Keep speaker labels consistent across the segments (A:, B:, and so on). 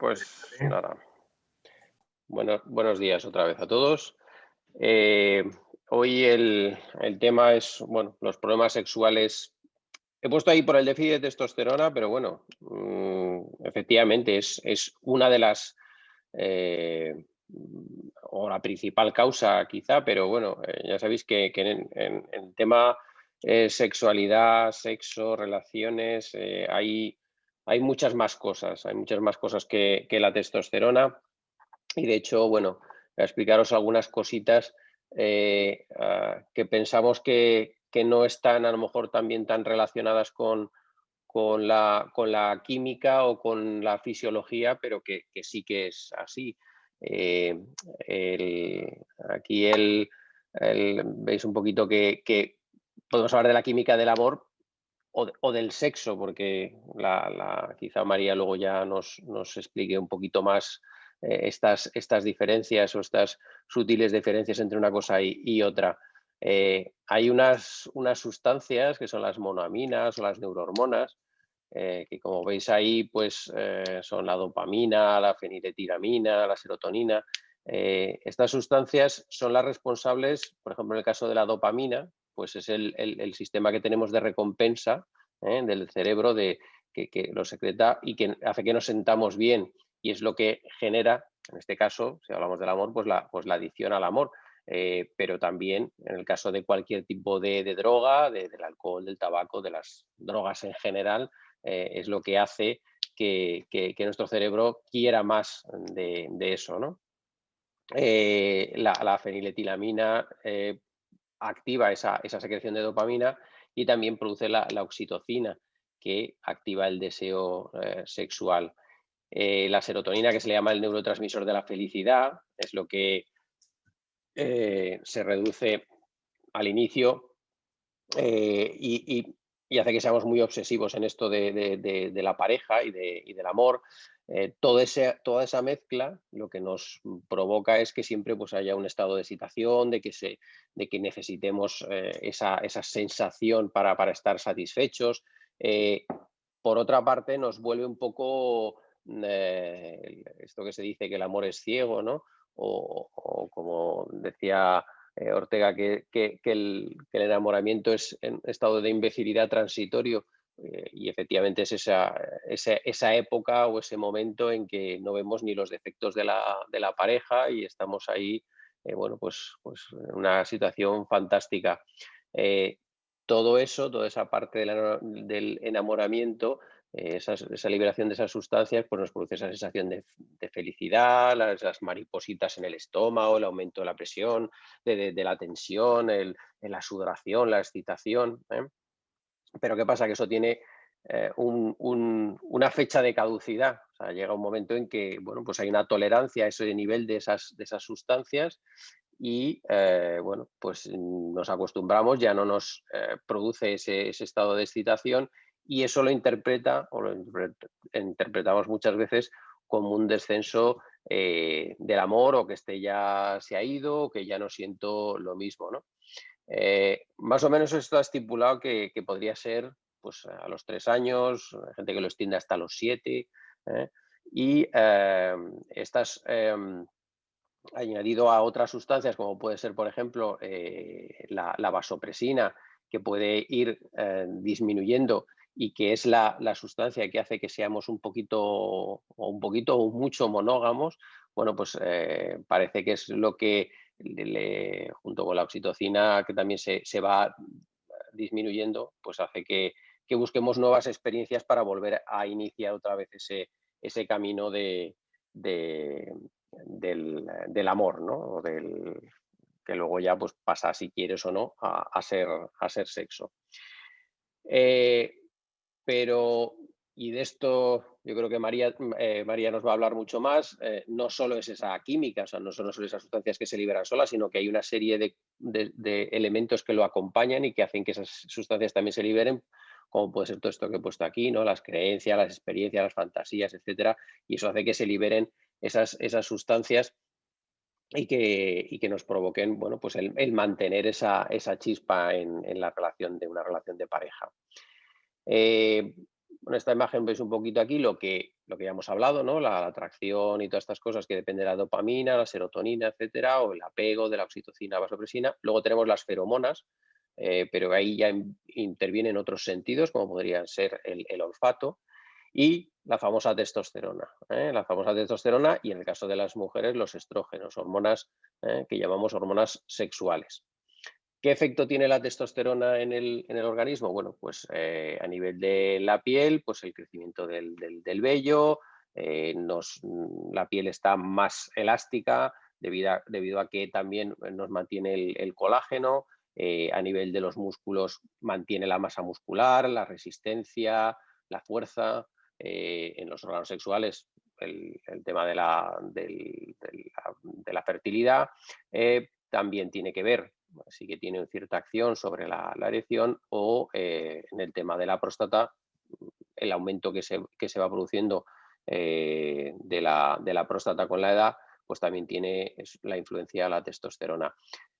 A: Pues
B: ¿Eh?
A: nada, buenos días otra vez a todos. Eh, Hoy el tema es, bueno, los problemas sexuales. He puesto ahí por el déficit de testosterona, pero bueno, efectivamente es una de las, eh, o la principal causa quizá, pero bueno, ya sabéis que en el tema sexualidad, sexo, relaciones, hay muchas más cosas, que la testosterona. Y de hecho, bueno, voy a explicaros algunas cositas que pensamos que no están a lo mejor también tan relacionadas con la química o con la fisiología, pero que sí que es así. Eh, Aquí veis un poquito que podemos hablar de la química del amor o del sexo, porque quizá María luego ya nos explique un poquito más estas diferencias o estas sutiles diferencias entre una cosa y otra. Hay unas sustancias que son las monoaminas o las neurohormonas, que como veis ahí, pues son la dopamina, la feniletilamina, la serotonina. Estas sustancias son las responsables, por ejemplo, en el caso de la dopamina, pues es el sistema que tenemos de recompensa del cerebro que lo secreta y que hace que nos sentamos bien, y es lo que genera, en este caso, si hablamos del amor, pues la adicción al amor. Pero también en el caso de cualquier tipo de droga, del alcohol, del tabaco, de las drogas en general, es lo que hace que nuestro cerebro quiera más de eso, ¿no? La feniletilamina activa esa secreción de dopamina y también produce la oxitocina, que activa el deseo sexual. La serotonina, que se le llama el neurotransmisor de la felicidad, es lo que se reduce al inicio y hace que seamos muy obsesivos en esto de la pareja y del amor. Toda esa mezcla lo que nos provoca es que siempre pues, haya un estado de excitación, de que necesitemos esa sensación para estar satisfechos. Eh, por otra parte, nos vuelve un poco esto que se dice que el amor es ciego, ¿no? O como decía Ortega, que el enamoramiento es un estado de imbecilidad transitorio, y efectivamente es esa época o ese momento en que no vemos ni los defectos de la pareja y estamos ahí, bueno, pues en una situación fantástica. Eh, Todo eso, toda esa parte del enamoramiento, esa liberación de esas sustancias, pues nos produce esa sensación de felicidad, las maripositas en el estómago, el aumento de la presión, de la tensión, la sudoración, la excitación. Pero ¿qué pasa? Que eso tiene una fecha de caducidad. O sea, llega un momento en que, bueno, pues hay una tolerancia a ese nivel de esas sustancias y, bueno, pues nos acostumbramos, ya no nos produce ese estado de excitación, y eso lo interpreta o lo interpretamos muchas veces como un descenso del amor, o que ya se ha ido, o que ya no siento lo mismo, ¿no? Más o menos esto ha estipulado que podría ser pues, a los 3 años, hay gente que lo extiende hasta los 7, ¿eh? Y estas, añadido a otras sustancias, como puede ser, por ejemplo, la vasopresina, que puede ir disminuyendo y que es la sustancia que hace que seamos un poquito o mucho monógamos. Bueno, pues parece que es lo que, junto con la oxitocina, que también se va disminuyendo, pues hace que busquemos nuevas experiencias para volver a iniciar otra vez ese camino del amor, ¿no? Que luego ya pues pasa, si quieres o no, a ser sexo. Eh, pero, y de esto yo creo que María nos va a hablar mucho más, no solo es esa química, o sea, no solo son esas sustancias que se liberan solas, sino que hay una serie de elementos que lo acompañan y que hacen que esas sustancias también se liberen, como puede ser todo esto que he puesto aquí, ¿no? Las creencias, las experiencias, las fantasías, etcétera, y eso hace que se liberen esas sustancias y que nos provoquen, bueno, pues el mantener esa chispa en la relación una relación de pareja. Eh, bueno, esta imagen veis un poquito aquí lo que lo que ya hemos hablado, ¿no? La atracción y todas estas cosas que dependen de la dopamina, la serotonina, etcétera, o el apego de la oxitocina, vasopresina. Luego tenemos las feromonas, pero ahí ya intervienen otros sentidos, como podrían ser el olfato, y la famosa testosterona. La famosa testosterona y en el caso de las mujeres los estrógenos, hormonas que llamamos hormonas sexuales. ¿Qué efecto tiene la testosterona en el organismo? Bueno, pues a nivel de la piel, pues el crecimiento del vello, la piel está más elástica debido a que también nos mantiene el colágeno. A nivel de los músculos mantiene la masa muscular, la resistencia, la fuerza. En los órganos sexuales el tema de la fertilidad también tiene que ver, sí que tiene cierta acción sobre la erección, o en el tema de la próstata, el aumento que se va produciendo de la próstata con la edad, pues también tiene la influencia de la testosterona.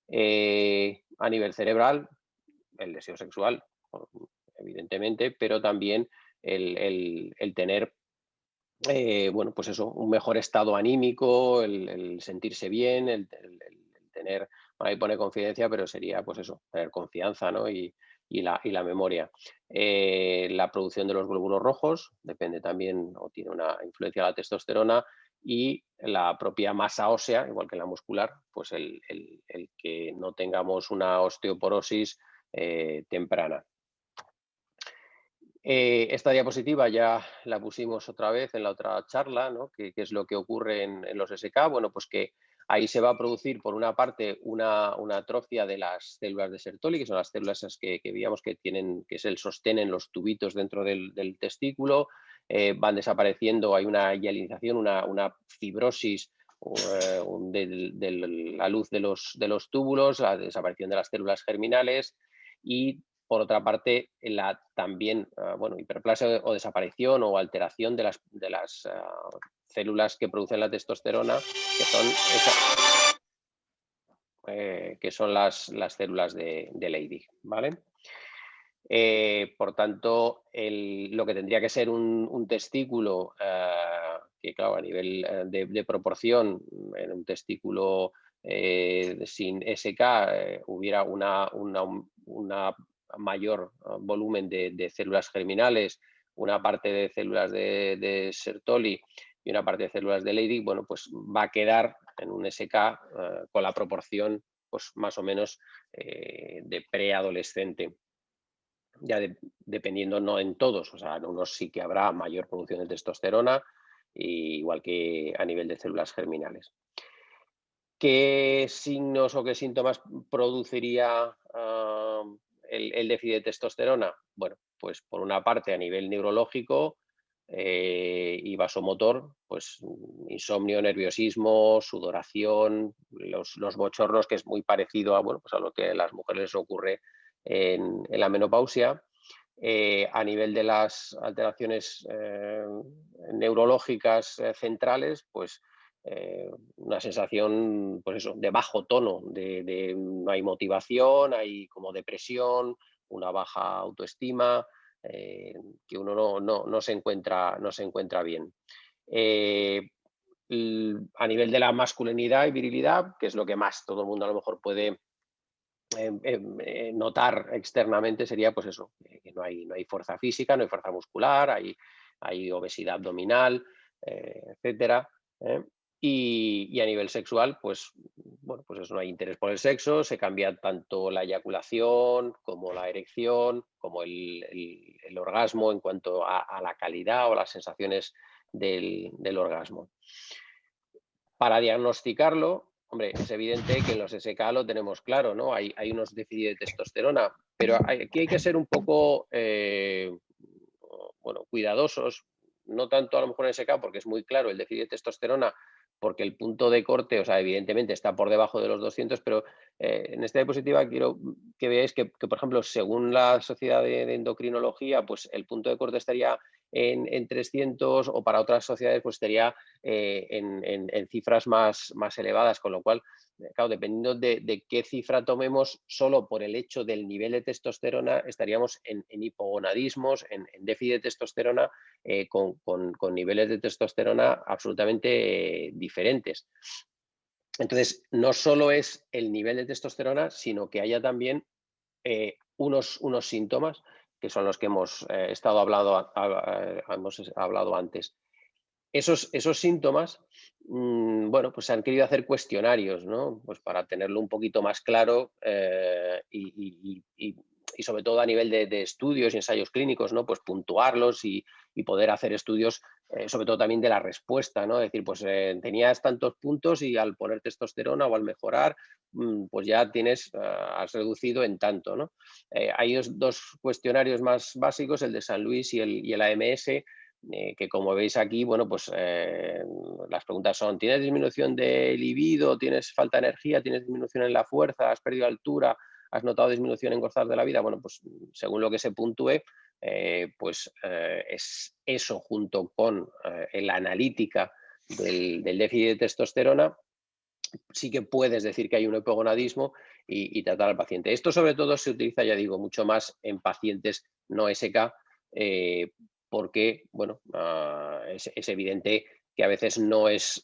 A: A nivel cerebral, el deseo sexual, evidentemente, pero también el tener bueno, pues eso, un mejor estado anímico, el sentirse bien, el tener, bueno, ahí pone confidencia, pero sería pues eso, tener confianza, ¿no? Y la memoria. La producción de los glóbulos rojos depende también, o tiene una influencia de la testosterona, y la propia masa ósea, igual que la muscular, pues el que no tengamos una osteoporosis temprana. Esta diapositiva ya la pusimos otra vez en la otra charla, ¿no? ¿Qué es lo que ocurre en los SK? Bueno, pues que ahí se va a producir, por una parte, una atrofia de las células de Sertoli, que son las células esas que veíamos que tienen, que es el sostén en los tubitos dentro del testículo. Van desapareciendo, hay una hialinización, una fibrosis de la luz de los túbulos, la desaparición de las células germinales, y por otra parte, también bueno, hiperplasia o desaparición o alteración de las células que producen la testosterona, que son las células de Leydig, ¿vale? Por tanto, lo que tendría que ser un testículo, que claro, a nivel de proporción, en un testículo sin SK hubiera una mayor volumen de células germinales, una parte de células de Sertoli y una parte de células de Leydig, bueno, pues va a quedar en un SK con la proporción pues más o menos de preadolescente. Ya dependiendo, no en todos, o sea, en unos sí que habrá mayor producción de testosterona, igual que a nivel de células germinales. ¿Qué signos o qué síntomas produciría el déficit de testosterona? Bueno, pues por una parte a nivel neurológico y vasomotor, pues insomnio, nerviosismo, sudoración, los bochornos, que es muy parecido a, bueno, pues a lo que a las mujeres les ocurre en la menopausia. A nivel de las alteraciones neurológicas centrales, pues una sensación, pues eso, de bajo tono, no hay motivación, hay como depresión, una baja autoestima, que uno no se encuentra bien. A nivel de la masculinidad y virilidad, que es lo que más todo el mundo a lo mejor puede notar externamente, sería pues eso, que no hay fuerza física, no hay fuerza muscular, hay obesidad abdominal, etcétera. Y a nivel sexual, pues bueno, pues eso, no hay interés por el sexo, se cambia tanto la eyaculación como la erección, como el orgasmo en cuanto a la calidad o las sensaciones del orgasmo. Para diagnosticarlo, hombre, es evidente que en los SK lo tenemos claro, ¿no? Hay unos déficits de testosterona, pero aquí hay que ser un poco, bueno, cuidadosos, no tanto a lo mejor en SK, porque es muy claro el déficit de testosterona, porque el punto de corte, o sea, evidentemente está por debajo de los 200, pero en esta diapositiva quiero que veáis que, por ejemplo, según la Sociedad de Endocrinología, pues el punto de corte estaría en 300, o para otras sociedades pues estaría en cifras más elevadas, con lo cual, claro, dependiendo de qué cifra tomemos, solo por el hecho del nivel de testosterona estaríamos en hipogonadismos, en déficit de testosterona, con niveles de testosterona absolutamente diferentes. Entonces, no solo es el nivel de testosterona, sino que haya también unos síntomas que son los que hemos hemos hablado antes. Esos síntomas, bueno, pues se han querido hacer cuestionarios, ¿no? Pues para tenerlo un poquito más claro, y sobre todo a nivel de estudios y ensayos clínicos, ¿no? Pues puntuarlos y poder hacer estudios, sobre todo también de la respuesta, ¿no? Es decir, pues tenías tantos puntos y al poner testosterona o al mejorar, pues ya has reducido en tanto, ¿no? Hay dos cuestionarios más básicos, el de San Luis y el AMS, que como veis aquí, bueno, pues las preguntas son: ¿tienes disminución de libido? ¿Tienes falta de energía? ¿Tienes disminución en la fuerza? ¿Has perdido altura? ¿Has notado disminución en gozar de la vida? Bueno, pues según lo que se puntúe, es eso, junto con la analítica del déficit de testosterona, sí que puedes decir que hay un hipogonadismo y tratar al paciente. Esto sobre todo se utiliza, ya digo, mucho más en pacientes no SK, porque, bueno, es evidente que a veces no es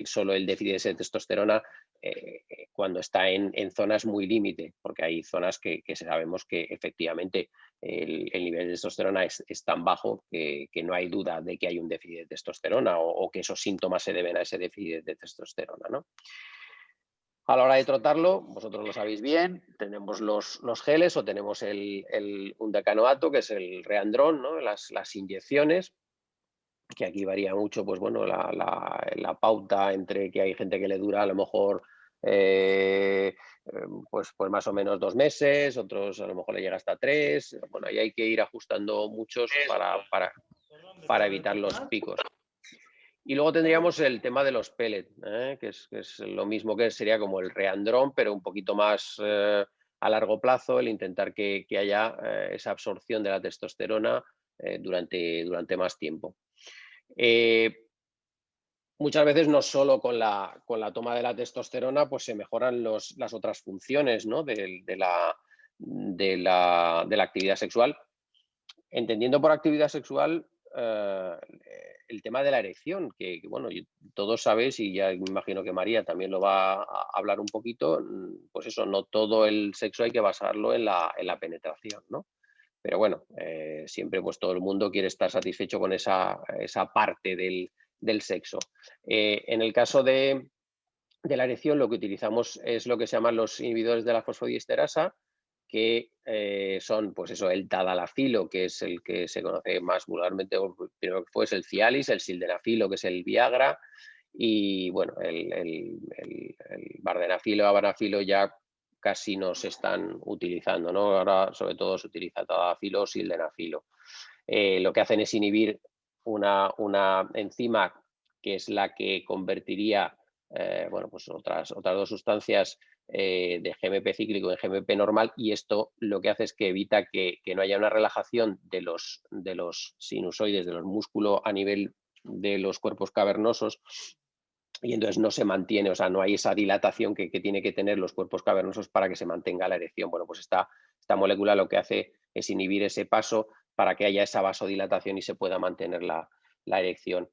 A: solo el déficit de testosterona cuando está en zonas muy límite, porque hay zonas que sabemos que efectivamente el nivel de testosterona es tan bajo que no hay duda de que hay un déficit de testosterona, o que esos síntomas se deben a ese déficit de testosterona, ¿no? A la hora de tratarlo, vosotros lo sabéis bien, tenemos los geles, o tenemos un decanoato, que es el Reandrón, ¿no? Las inyecciones, que aquí varía mucho, pues bueno, la pauta, entre que hay gente que le dura a lo mejor pues más o menos 2 meses, otros a lo mejor le llega hasta 3. Bueno, ahí hay que ir ajustando muchos para evitar los picos. Y luego tendríamos el tema de los pellets, que es lo mismo, que sería como el Reandrón, pero un poquito más a largo plazo, el intentar que haya esa absorción de la testosterona durante más tiempo. Muchas veces no solo con la toma de la testosterona pues se mejoran las otras funciones, ¿no? de la actividad sexual. Entendiendo por actividad sexual el tema de la erección, que bueno, todos sabéis, y ya me imagino que María también lo va a hablar un poquito, pues eso, no todo el sexo hay que basarlo en la penetración, ¿no? Pero bueno, siempre pues todo el mundo quiere estar satisfecho con esa parte del sexo. En el caso de la erección, lo que utilizamos es lo que se llaman los inhibidores de la fosfodiesterasa, que son, pues eso, el tadalafilo, que es el que se conoce más vulgarmente, o primero que fue, es el Cialis, el sildenafilo, que es el Viagra, y bueno, el vardenafilo, avanafilo ya casi no se están utilizando, ¿no? Ahora sobre todo se utiliza tadalafilo o sildenafilo. Lo que hacen es inhibir una enzima que es la que convertiría bueno, pues otras dos sustancias de GMP cíclico en GMP normal, y esto lo que hace es que evita que no haya una relajación de los sinusoides, de los músculos a nivel de los cuerpos cavernosos, y entonces no se mantiene, o sea, no hay esa dilatación que tiene que tener los cuerpos cavernosos para que se mantenga la erección. Bueno, pues esta molécula lo que hace es inhibir ese paso para que haya esa vasodilatación y se pueda mantener la erección.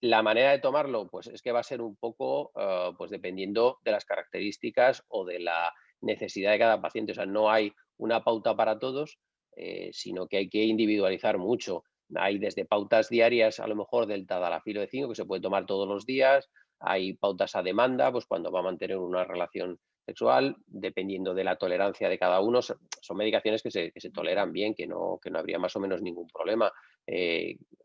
A: La manera de tomarlo, pues es que va a ser un poco, pues dependiendo de las características o de la necesidad de cada paciente. O sea, no hay una pauta para todos, sino que hay que individualizar mucho. Hay desde pautas diarias, a lo mejor del tadalafilo de 5, que se puede tomar todos los días. Hay pautas a demanda, pues cuando va a mantener una relación sexual, dependiendo de la tolerancia de cada uno. Son medicaciones que se toleran bien, que no habría más o menos ningún problema.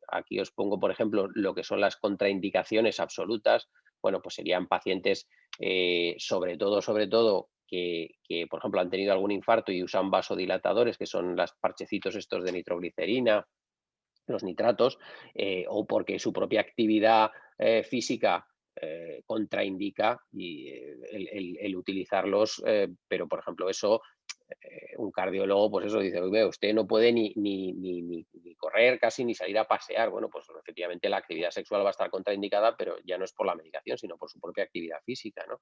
A: Aquí os pongo, por ejemplo, lo que son las contraindicaciones absolutas. Bueno, pues serían pacientes, sobre todo, que, por ejemplo, han tenido algún infarto y usan vasodilatadores, que son los parchecitos estos de nitroglicerina, los nitratos, o porque su propia actividad física contraindica y, el utilizarlos, pero por ejemplo eso un cardiólogo, pues eso dice: "Oye, usted no puede ni correr casi, ni salir a pasear". Bueno, pues efectivamente la actividad sexual va a estar contraindicada, pero ya no es por la medicación, sino por su propia actividad física, ¿no?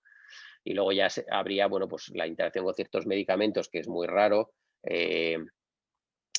A: Y luego ya habría, bueno, pues la interacción con ciertos medicamentos, que es muy raro, eh,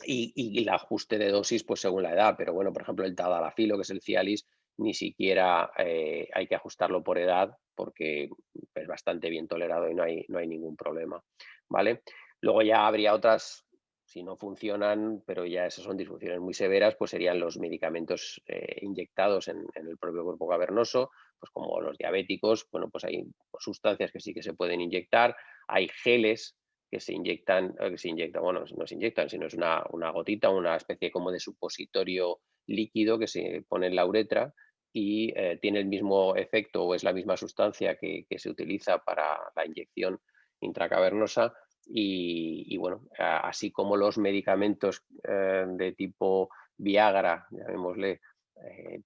A: y el ajuste de dosis, pues según la edad. Pero bueno, por ejemplo, el tadalafilo, que es el Cialis, ni siquiera hay que ajustarlo por edad, porque es bastante bien tolerado y no hay ningún problema, ¿vale? Luego ya habría otras, si no funcionan, pero ya esas son disfunciones muy severas, pues serían los medicamentos inyectados en el propio cuerpo cavernoso, pues como los diabéticos. Bueno, pues hay sustancias que sí que se pueden inyectar, hay geles bueno, no se inyectan, sino es una gotita, una especie como de supositorio líquido que se pone en la uretra y tiene el mismo efecto, o es la misma sustancia que se utiliza para la inyección intracavernosa. Y bueno, así como los medicamentos de tipo Viagra, llamémosle,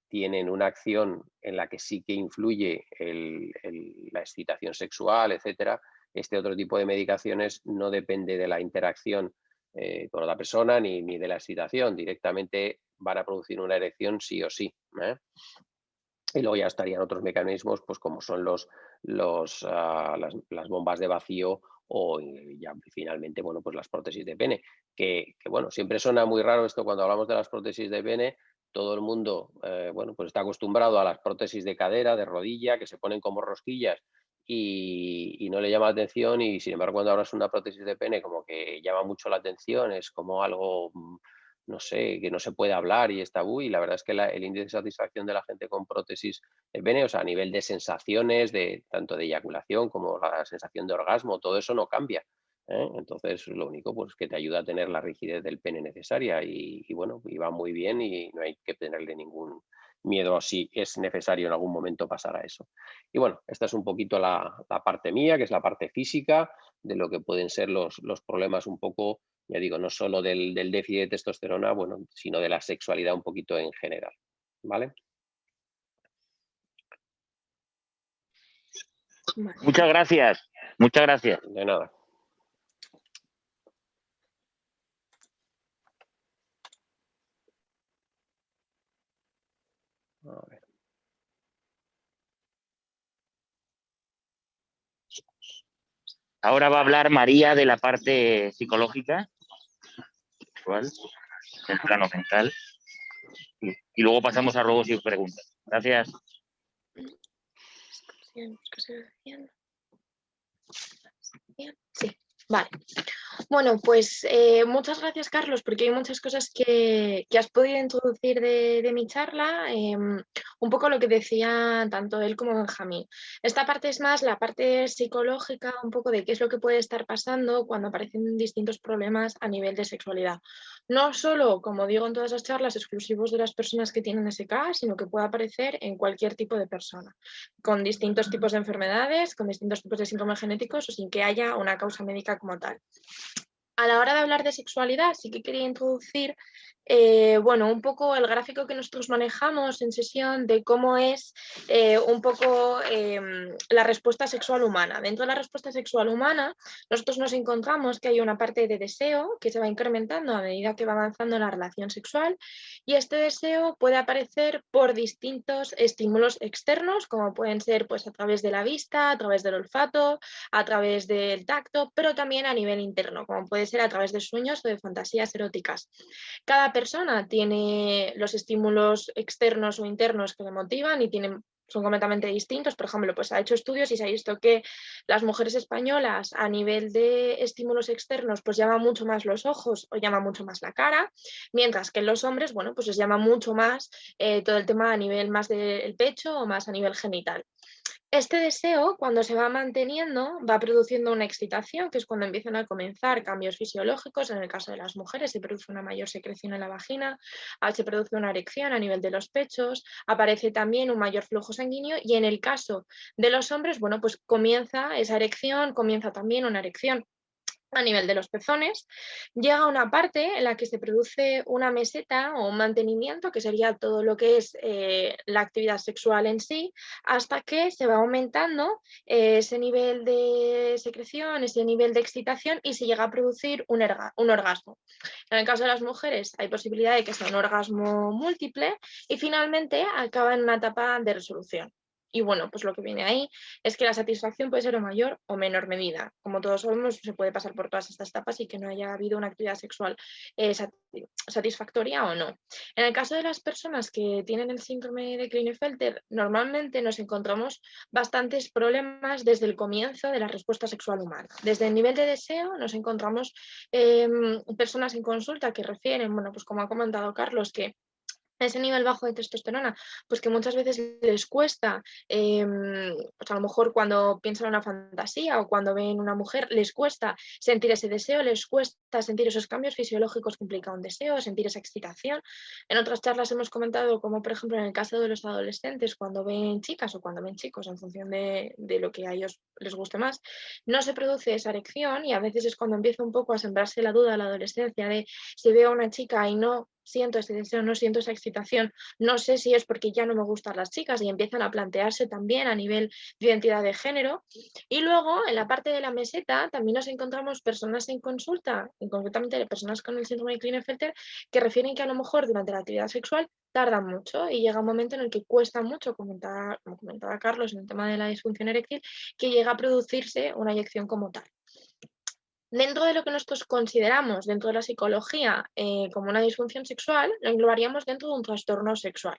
A: tienen una acción en la que sí que influye la excitación sexual, etcétera. Este otro tipo de medicaciones no depende de la interacción con otra persona ni de la excitación, directamente van a producir una erección sí o sí, ¿eh? Y luego ya estarían otros mecanismos, pues como son las bombas de vacío, o ya finalmente, bueno, pues las prótesis de pene, que bueno, siempre suena muy raro esto cuando hablamos de las prótesis de pene. Todo el mundo, bueno, pues está acostumbrado a las prótesis de cadera, de rodilla, que se ponen como rosquillas y no le llama la atención, y sin embargo cuando hablas de una prótesis de pene como que llama mucho la atención, es como algo, no sé, que no se puede hablar y es tabú. Y la verdad es que el índice de satisfacción de la gente con prótesis de pene, o sea, a nivel de sensaciones, tanto de eyaculación como la sensación de orgasmo, todo eso no cambia, ¿eh? Entonces, lo único, pues, que te ayuda a tener la rigidez del pene necesaria, y bueno, y va muy bien, y no hay que tenerle ningún miedo si es necesario en algún momento pasar a eso. Y bueno, esta es un poquito la parte mía, que es la parte física, de lo que pueden ser los problemas un poco, ya digo, no solo del déficit de testosterona, bueno, sino de la sexualidad un poquito en general, ¿vale?
B: Muchas
C: Vale.
B: gracias, muchas gracias.
A: De nada. A ver.
B: Ahora va a hablar María de la parte psicológica, sexual, del plano mental, y luego pasamos a ruegos y preguntas. Gracias.
C: Sí, vale. Bueno, pues muchas gracias, Carlos, porque hay muchas cosas que has podido introducir de mi charla. Un poco lo que decía tanto él como Benjamín. Esta parte es más la parte psicológica, un poco de qué es lo que puede estar pasando cuando aparecen distintos problemas a nivel de sexualidad. No solo, como digo en todas las charlas, exclusivos de las personas que tienen SK, sino que puede aparecer en cualquier tipo de persona, con distintos tipos de enfermedades, con distintos tipos de síntomas genéticos o sin que haya una causa médica como tal. A la hora de hablar de sexualidad, sí que quería introducir bueno, un poco el gráfico que nosotros manejamos en sesión de cómo es un poco la respuesta sexual humana. Dentro de la respuesta sexual humana, nosotros nos encontramos que hay una parte de deseo que se va incrementando a medida que va avanzando la relación sexual, y este deseo puede aparecer por distintos estímulos externos, como pueden ser pues, a través de la vista, a través del olfato, a través del tacto, pero también a nivel interno, como puede ser a través de sueños o de fantasías eróticas. Cada persona tiene los estímulos externos o internos que le motivan y son completamente distintos. Por ejemplo, pues se ha hecho estudios y se ha visto que las mujeres españolas a nivel de estímulos externos pues llaman mucho más los ojos o llama mucho más la cara, mientras que en los hombres, bueno, pues les llama mucho más todo el tema a nivel más del pecho o más a nivel genital. Este deseo, cuando se va manteniendo, va produciendo una excitación, que es cuando empiezan a comenzar cambios fisiológicos. En el caso de las mujeres se produce una mayor secreción en la vagina, se produce una erección a nivel de los pechos, aparece también un mayor flujo sanguíneo, y en el caso de los hombres, bueno, pues comienza esa erección, comienza también una erección a nivel de los pezones, llega una parte en la que se produce una meseta o un mantenimiento, que sería todo lo que es la actividad sexual en sí, hasta que se va aumentando ese nivel de secreción, ese nivel de excitación y se llega a producir un orgasmo. En el caso de las mujeres hay posibilidad de que sea un orgasmo múltiple y finalmente acaba en una etapa de resolución. Y bueno, pues lo que viene ahí es que la satisfacción puede ser o mayor o menor medida. Como todos sabemos, se puede pasar por todas estas etapas y que no haya habido una actividad sexual satisfactoria o no. En el caso de las personas que tienen el síndrome de Klinefelter, normalmente nos encontramos bastantes problemas desde el comienzo de la respuesta sexual humana. Desde el nivel de deseo nos encontramos personas en consulta que refieren, bueno, pues como ha comentado Carlos, que ese nivel bajo de testosterona, pues que muchas veces les cuesta, pues a lo mejor cuando piensan en una fantasía o cuando ven una mujer, les cuesta sentir ese deseo, les cuesta sentir esos cambios fisiológicos que implica un deseo, sentir esa excitación. En otras charlas hemos comentado como, por ejemplo, en el caso de los adolescentes, cuando ven chicas o cuando ven chicos, en función de lo que a ellos les guste más, no se produce esa erección y a veces es cuando empieza un poco a sembrarse la duda a la adolescencia de si veo a una chica y no siento ese deseo, no siento esa excitación, no sé si es porque ya no me gustan las chicas y empiezan a plantearse también a nivel de identidad de género. Y luego en la parte de la meseta también nos encontramos personas en consulta, y concretamente personas con el síndrome de Klinefelter, que refieren que a lo mejor durante la actividad sexual tardan mucho y llega un momento en el que cuesta mucho, como comentaba Carlos en el tema de la disfunción eréctil, que llega a producirse una eyección como tal. Dentro de lo que nosotros consideramos dentro de la psicología como una disfunción sexual, lo englobaríamos dentro de un trastorno sexual.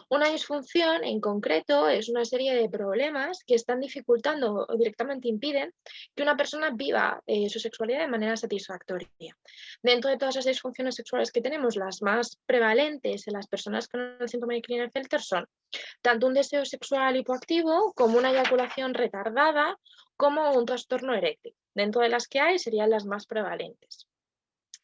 C: Una disfunción en concreto es una serie de problemas que están dificultando o directamente impiden que una persona viva su sexualidad de manera satisfactoria. Dentro de todas las disfunciones sexuales que tenemos, las más prevalentes en las personas con el síndrome de Klinefelter son tanto un deseo sexual hipoactivo como una eyaculación retardada como un trastorno eréctil. Dentro de las que hay serían las más prevalentes.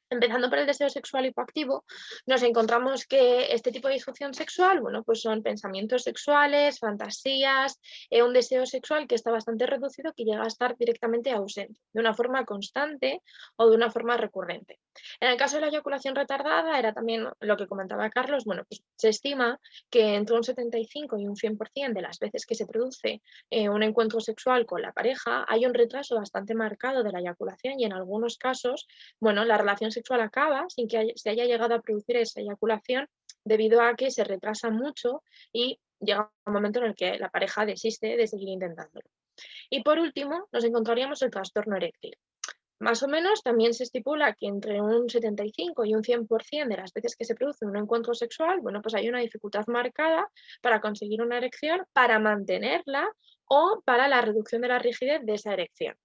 C: Empezando por el deseo sexual hipoactivo, nos encontramos que este tipo de disfunción sexual, bueno, pues son pensamientos sexuales, fantasías, un deseo sexual que está bastante reducido, que llega a estar directamente ausente, de una forma constante o de una forma recurrente. En el caso de la eyaculación retardada, era también lo que comentaba Carlos, bueno, pues se estima que entre un 75 y un 100% de las veces que se produce un encuentro sexual con la pareja, hay un retraso bastante marcado de la eyaculación y en algunos casos, bueno, la relación sexual acaba sin que se haya llegado a producir esa eyaculación debido a que se retrasa mucho y llega un momento en el que la pareja desiste de seguir intentándolo. Y por último, nos encontraríamos el trastorno eréctil. Más o menos también se estipula que entre un 75 y un 100% de las veces que se produce un encuentro sexual, bueno, pues hay una dificultad marcada para conseguir una erección, para mantenerla o para la reducción de la rigidez de esa erección.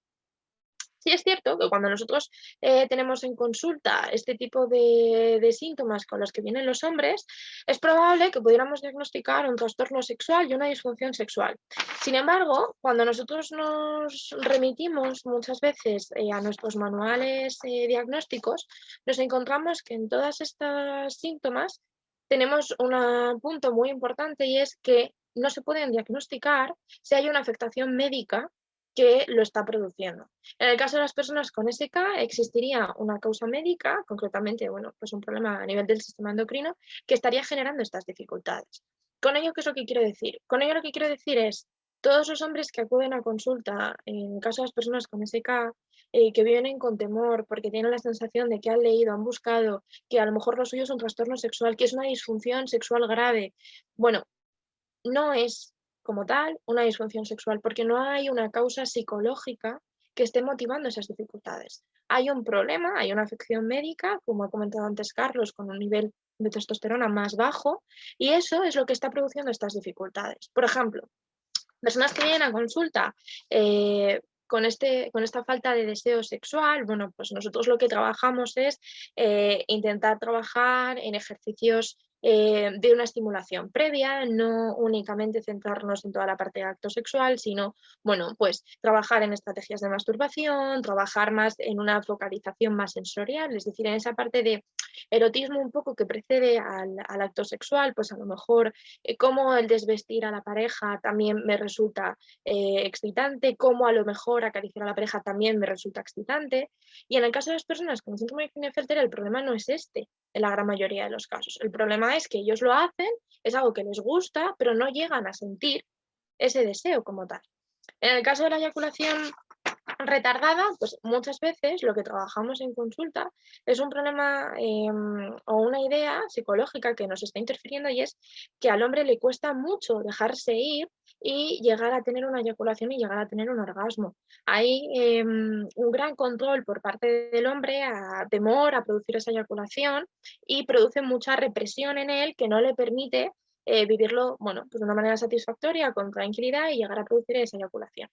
C: Sí es cierto que cuando nosotros tenemos en consulta este tipo de síntomas con los que vienen los hombres, es probable que pudiéramos diagnosticar un trastorno sexual y una disfunción sexual. Sin embargo, cuando nosotros nos remitimos muchas veces a nuestros manuales diagnósticos, nos encontramos que en todos estos síntomas tenemos un punto muy importante y es que no se pueden diagnosticar si hay una afectación médica que lo está produciendo. En el caso de las personas con SK existiría una causa médica, concretamente, bueno, pues un problema a nivel del sistema endocrino, que estaría generando estas dificultades. ¿Con ello qué es lo que quiero decir? Con ello lo que quiero decir es, todos los hombres que acuden a consulta, en el caso de las personas con SK, que vienen con temor porque tienen la sensación de que han leído, han buscado, que a lo mejor lo suyo es un trastorno sexual, que es una disfunción sexual grave. Bueno, no es como tal una disfunción sexual, porque no hay una causa psicológica que esté motivando esas dificultades. Hay un problema, hay una afección médica, como ha comentado antes Carlos, con un nivel de testosterona más bajo, y eso es lo que está produciendo estas dificultades. Por ejemplo, personas que vienen a consulta con esta falta de deseo sexual, bueno, pues nosotros lo que trabajamos es intentar trabajar en ejercicios de una estimulación previa, no únicamente centrarnos en toda la parte de acto sexual, sino, bueno, pues trabajar en estrategias de masturbación, trabajar más en una focalización más sensorial, es decir, en esa parte de erotismo un poco que precede al acto sexual, pues a lo mejor cómo el desvestir a la pareja también me resulta excitante, cómo a lo mejor acariciar a la pareja también me resulta excitante. Y en el caso de las personas con síndrome de Klinefelter, el problema no es este, en la gran mayoría de los casos. El problema es que ellos lo hacen, es algo que les gusta, pero no llegan a sentir ese deseo como tal. En el caso de la eyaculación retardada, pues muchas veces lo que trabajamos en consulta es un problema o una idea psicológica que nos está interfiriendo, y es que al hombre le cuesta mucho dejarse ir y llegar a tener una eyaculación y llegar a tener un orgasmo. Hay un gran control por parte del hombre a temor a producir esa eyaculación, y produce mucha represión en él que no le permite vivirlo, bueno, pues de una manera satisfactoria, con tranquilidad, y llegar a producir esa eyaculación.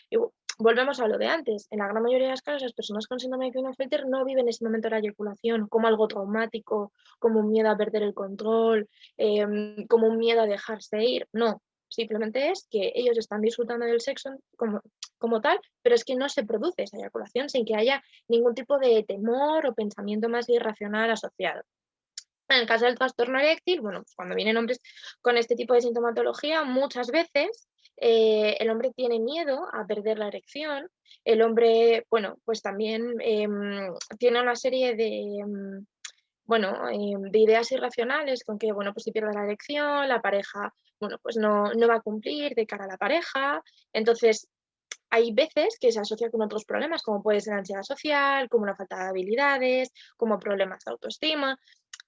C: Y volvemos a lo de antes. En la gran mayoría de los casos, las personas con síndrome de Klinefelter no viven ese momento de la eyaculación como algo traumático, como un miedo a perder el control, como un miedo a dejarse ir. No, simplemente es que ellos están disfrutando del sexo como tal, pero es que no se produce esa eyaculación sin que haya ningún tipo de temor o pensamiento más irracional asociado. En el caso del trastorno eréctil, bueno, pues cuando vienen hombres con este tipo de sintomatología, muchas veces el hombre tiene miedo a perder la erección. El hombre, bueno, pues también tiene una serie de, bueno, de ideas irracionales con que, bueno, pues si pierde la erección, la pareja, bueno, pues no va a cumplir de cara a la pareja. Entonces, hay veces que se asocia con otros problemas, como puede ser ansiedad social, como una falta de habilidades, como problemas de autoestima.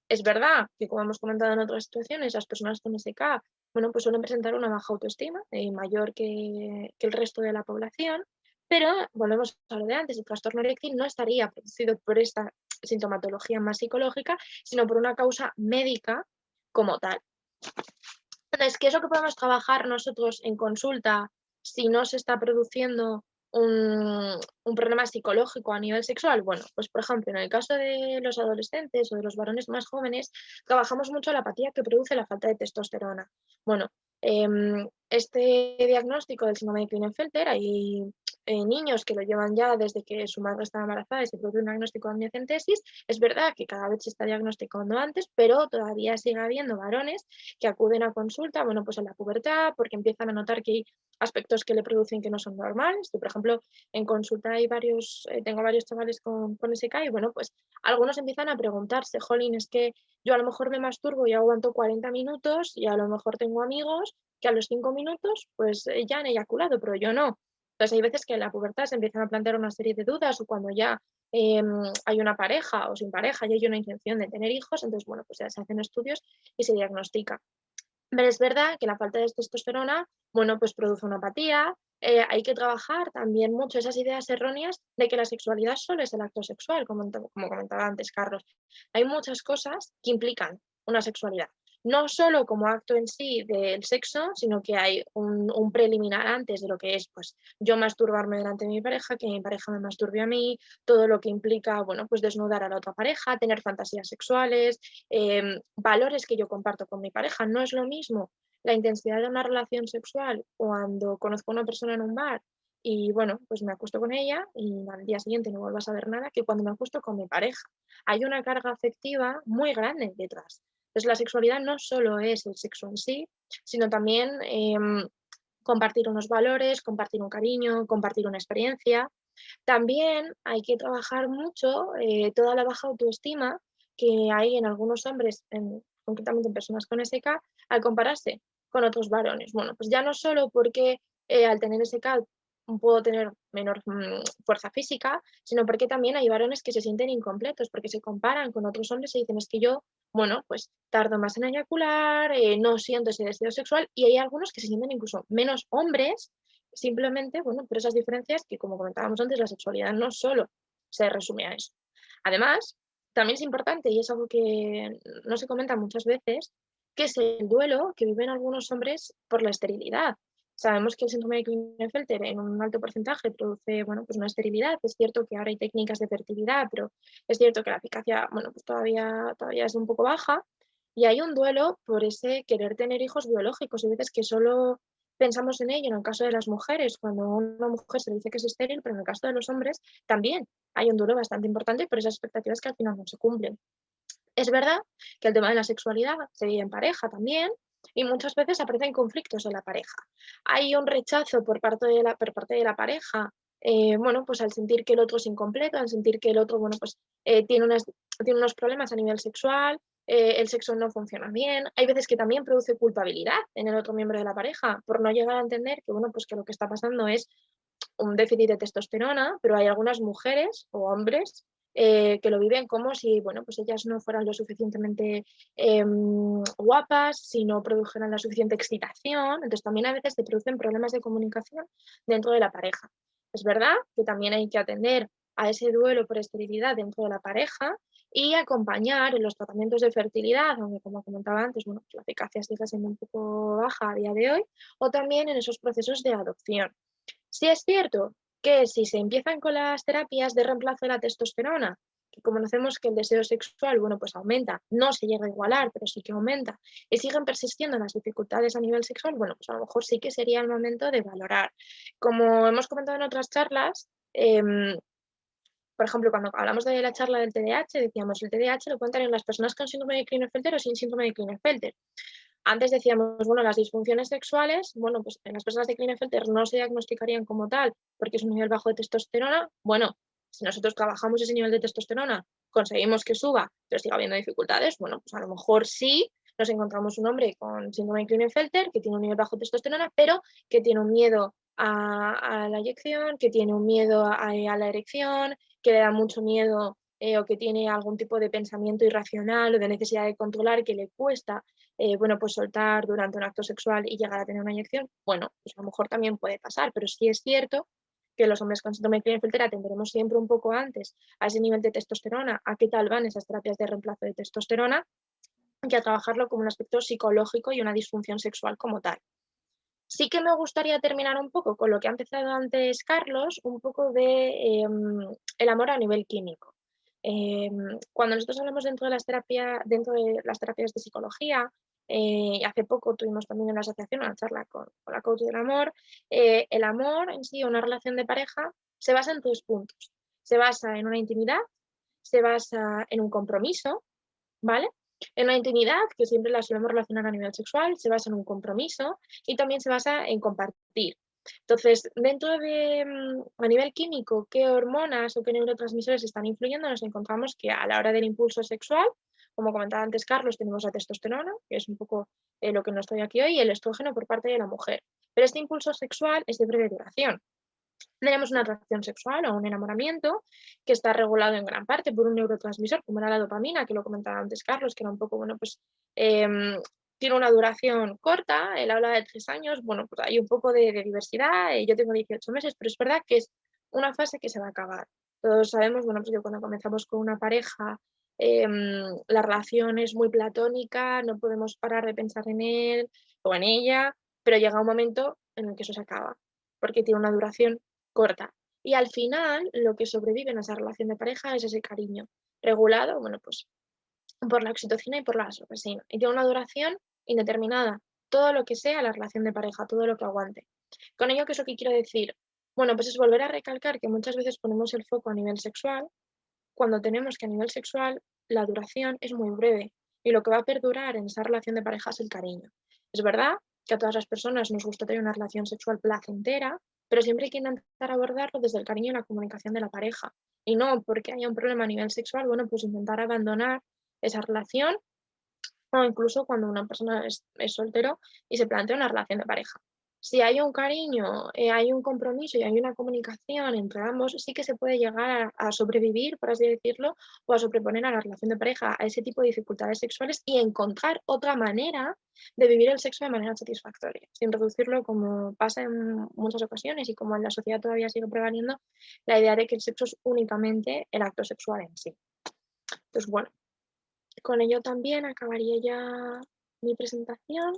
C: Es verdad que, como hemos comentado en otras situaciones, las personas con SK, bueno, pues suelen presentar una baja autoestima mayor que el resto de la población, pero volvemos a lo de antes, el trastorno eréctil no estaría producido por esta sintomatología más psicológica, sino por una causa médica como tal. Entonces, ¿qué es lo que podemos trabajar nosotros en consulta si no se está produciendo un problema psicológico a nivel sexual? Bueno, pues por ejemplo, en el caso de los adolescentes o de los varones más jóvenes, trabajamos mucho la apatía que produce la falta de testosterona. Bueno, este diagnóstico del síndrome de Klinefelter, hay niños que lo llevan ya desde que su madre estaba embarazada y se produce un diagnóstico de amniocentesis. Es verdad que cada vez se está diagnosticando antes, pero todavía sigue habiendo varones que acuden a consulta, bueno, pues en la pubertad, porque empiezan a notar que hay aspectos que le producen que no son normales. Yo, por ejemplo, en consulta hay tengo varios chavales con SK, y bueno, pues algunos empiezan a preguntarse, jolín, es que yo a lo mejor me masturbo y aguanto 40 minutos, y a lo mejor tengo amigos que a los 5 minutos pues ya han eyaculado, pero yo no. Entonces hay veces que en la pubertad se empiezan a plantear una serie de dudas, o cuando ya hay una pareja o sin pareja y hay una intención de tener hijos, entonces bueno, pues ya se hacen estudios y se diagnostica. Pero es verdad que la falta de testosterona, bueno, pues produce una apatía. Hay que trabajar también mucho esas ideas erróneas de que la sexualidad solo es el acto sexual, como comentaba antes Carlos. Hay muchas cosas que implican una sexualidad. No solo como acto en sí del sexo, sino que hay un preliminar antes de lo que es, pues, yo masturbarme delante de mi pareja, que mi pareja me masturbe a mí, todo lo que implica, bueno, pues desnudar a la otra pareja, tener fantasías sexuales, valores que yo comparto con mi pareja. No es lo mismo la intensidad de una relación sexual cuando conozco a una persona en un bar y, bueno, pues me acuesto con ella y al día siguiente no vuelvo a saber nada, que cuando me acuesto con mi pareja. Hay una carga afectiva muy grande detrás. Entonces, la sexualidad no solo es el sexo en sí, sino también compartir unos valores, compartir un cariño, compartir una experiencia. También hay que trabajar mucho toda la baja autoestima que hay en algunos hombres, concretamente en personas con SK, al compararse con otros varones. Bueno, pues ya no solo porque al tener SK puedo tener menor fuerza física, sino porque también hay varones que se sienten incompletos, porque se comparan con otros hombres y dicen, es que yo, bueno, pues tardo más en eyacular, no siento ese deseo sexual, y hay algunos que se sienten incluso menos hombres. Simplemente, bueno, por esas diferencias que, como comentábamos antes, la sexualidad no solo se resume a eso. Además, también es importante, y es algo que no se comenta muchas veces, que es el duelo que viven algunos hombres por la esterilidad. Sabemos que el síndrome de Klinefelter en un alto porcentaje produce, bueno, pues una esterilidad. Es cierto que ahora hay técnicas de fertilidad, pero es cierto que la eficacia, bueno, pues todavía es un poco baja. Y hay un duelo por ese querer tener hijos biológicos. Hay veces que solo pensamos en ello en el caso de las mujeres, cuando a una mujer se le dice que es estéril, pero en el caso de los hombres también hay un duelo bastante importante por esas expectativas que al final no se cumplen. Es verdad que el tema de la sexualidad se vive en pareja también y muchas veces aparecen conflictos en la pareja. Hay un rechazo por parte de la pareja, bueno, pues al sentir que el otro es incompleto, al sentir que el otro, bueno, pues tiene unos problemas a nivel sexual, el sexo no funciona bien. Hay veces que también produce culpabilidad en el otro miembro de la pareja por no llegar a entender que, bueno, pues que lo que está pasando es un déficit de testosterona, pero hay algunas mujeres o hombres que lo viven como si, bueno, pues ellas no fueran lo suficientemente guapas, si no produjeran la suficiente excitación. Entonces también a veces se producen problemas de comunicación dentro de la pareja. Es verdad que también hay que atender a ese duelo por esterilidad dentro de la pareja y acompañar en los tratamientos de fertilidad, aunque como comentaba antes, bueno, la eficacia sigue siendo un poco baja a día de hoy, o también en esos procesos de adopción. Sí es cierto que si se empiezan con las terapias de reemplazo de la testosterona, que como conocemos que el deseo sexual, bueno, pues aumenta, no se llega a igualar, pero sí que aumenta, y siguen persistiendo las dificultades a nivel sexual, bueno, pues a lo mejor sí que sería el momento de valorar. Como hemos comentado en otras charlas, por ejemplo, cuando hablamos de la charla del TDAH, decíamos el TDAH lo pueden tener las personas con síndrome de Klinefelter o sin síndrome de Klinefelter. Antes decíamos, bueno, las disfunciones sexuales, bueno, pues en las personas de Klinefelter no se diagnosticarían como tal porque es un nivel bajo de testosterona. Bueno, si nosotros trabajamos ese nivel de testosterona, conseguimos que suba, pero siga habiendo dificultades, bueno, pues a lo mejor sí nos encontramos un hombre con síndrome de Klinefelter que tiene un nivel bajo de testosterona, pero que tiene un miedo a la eyección, que tiene un miedo a la erección, que le da mucho miedo o que tiene algún tipo de pensamiento irracional o de necesidad de controlar que le cuesta bueno, pues soltar durante un acto sexual y llegar a tener una inyección, bueno, pues a lo mejor también puede pasar, pero sí es cierto que los hombres con síndrome de Klinefelter atenderemos siempre un poco antes a ese nivel de testosterona, a qué tal van esas terapias de reemplazo de testosterona, que a trabajarlo como un aspecto psicológico y una disfunción sexual como tal. Sí que me gustaría terminar un poco con lo que ha empezado antes Carlos, un poco de el amor a nivel químico. Cuando nosotros hablamos dentro de las terapias de psicología, hace poco tuvimos también en la asociación una charla con la coach del amor, el amor en sí, una relación de pareja, se basa en 2 puntos. Se basa en una intimidad, se basa en un compromiso, ¿vale? En una intimidad, que siempre la solemos relacionar a nivel sexual, se basa en un compromiso y también se basa en compartir. Entonces, dentro de, a nivel químico, qué hormonas o qué neurotransmisores están influyendo, nos encontramos que a la hora del impulso sexual, como comentaba antes Carlos, tenemos la testosterona, que es un poco lo que nos trae aquí hoy, y el estrógeno por parte de la mujer. Pero este impulso sexual es de breve duración. Tenemos una atracción sexual o un enamoramiento que está regulado en gran parte por un neurotransmisor como era la dopamina, que lo comentaba antes Carlos, que era un poco, bueno, pues tiene una duración corta, él habla de 3 años, bueno, pues hay un poco de diversidad, yo tengo 18 meses, pero es verdad que es una fase que se va a acabar. Todos sabemos, bueno, pues que cuando comenzamos con una pareja, la relación es muy platónica, no podemos parar de pensar en él o en ella, pero llega un momento en el que eso se acaba, porque tiene una duración corta. Y al final, lo que sobrevive en esa relación de pareja es ese cariño regulado, bueno, pues por la oxitocina y por la vasopresina. Y tiene una duración indeterminada. Todo lo que sea la relación de pareja, todo lo que aguante. Con ello, ¿qué es lo que quiero decir? Bueno, pues es volver a recalcar que muchas veces ponemos el foco a nivel sexual, cuando tenemos que a nivel sexual la duración es muy breve y lo que va a perdurar en esa relación de pareja es el cariño. Es verdad que a todas las personas nos gusta tener una relación sexual placentera, pero siempre hay que intentar abordarlo desde el cariño y la comunicación de la pareja. Y no porque haya un problema a nivel sexual, bueno, pues intentar abandonar esa relación o incluso cuando una persona es soltero y se plantea una relación de pareja. Si hay un cariño, hay un compromiso y hay una comunicación entre ambos, sí que se puede llegar a sobrevivir, por así decirlo, o a sobreponer a la relación de pareja, a ese tipo de dificultades sexuales y encontrar otra manera de vivir el sexo de manera satisfactoria, sin reducirlo como pasa en muchas ocasiones y como en la sociedad todavía sigue prevaliendo la idea de que el sexo es únicamente el acto sexual en sí. Entonces, bueno, con ello también acabaría ya mi presentación.